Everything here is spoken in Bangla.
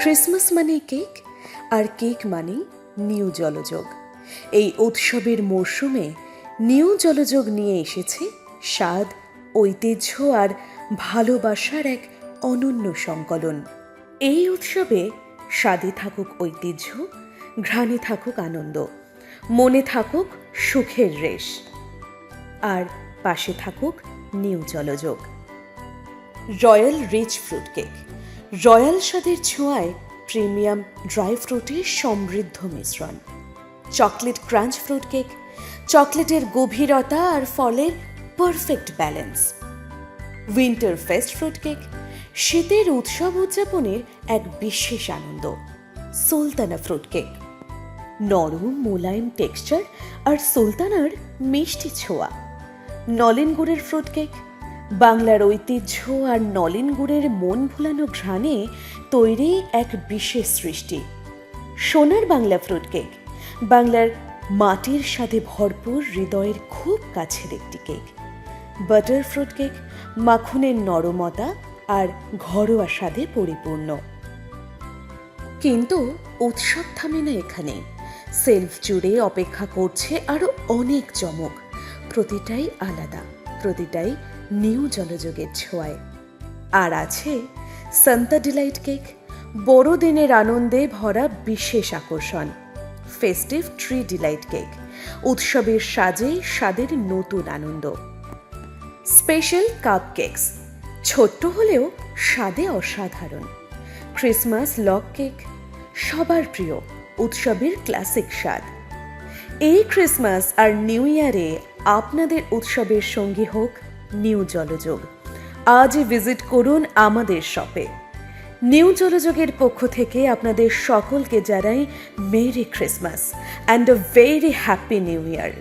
ক্রিসমাস মানেই কেক, আর কেক মানেই নিউ জলযোগ। এই উৎসবের মরশুমে নিউ জলযোগ নিয়ে এসেছে স্বাদ, ঐতিহ্য আর ভালোবাসার এক অনন্য সংকলন। এই উৎসবে স্বাদে থাকুক ঐতিহ্য, ঘ্রাণে থাকুক আনন্দ, মনে থাকুক সুখের রেশ, আর পাশে থাকুক new Jalajog. Royal rich fruit cake, royal স্বাদের ছোঁয়ায় প্রিমিয়াম ড্রাই ফ্রুটের সমৃদ্ধ মিশ্রণ। চকলেট ক্রাঞ্চ ফ্রুট কেক, চকলেটের গভীরতা আর ফলের perfect balance. Winter fest fruit cake, শীতের উৎসব উদযাপনের এক বিশেষ আনন্দ। সুলতানা ফ্রুট কেক, নরম মোলায়েম টেক্সচার আর সুলতানার মিষ্টি ছোঁয়া। নলেন গুড়ের ফ্রুট কেক, বাংলার ঐতিহ্য আর নলেন গুড়ের মন ভোলানো ঘ্রাণে তৈরি এক বিশেষ সৃষ্টি। সোনার বাংলা ফ্রুট কেক, বাংলার মাটির সাথে ভরপুর হৃদয়ের খুব কাছের একটি কেক। বাটার ফ্রুট কেক, মাখনের নরমতা আর ঘরোয়া স্বাদে পরিপূর্ণ। কিন্তু উৎসব থামে না এখানে। সেলফ জুড়ে অপেক্ষা করছে আরো অনেক চমক। প্রতিটাই আলাদা, প্রতিটাই নিউ জলযোগের ছোঁয়ায়। আর আছে সান্তা ডিলাইট কেক, বড়দিনের আনন্দে ভরা বিশেষ আকর্ষণ। ফেস্টিভ ট্রি ডিলাইট কেক, উৎসবের সাজে স্বাদের নতুন আনন্দ। স্পেশাল কাপ কেকস, ছোট্ট হলেও স্বাদে অসাধারণ। ক্রিসমাস লগ কেক, সবার প্রিয়, উৎসবের ক্লাসিক স্বাদ। এই ক্রিসমাস আর নিউ ইয়ারে আপনাদের উৎসবের সঙ্গী হোক নিউ জলযোগ। আজই ভিজিট করুন আমাদের শপে। নিউ জলযোগের পক্ষ থেকে আপনাদের সকলকে জানাই merry Christmas and a very happy new year.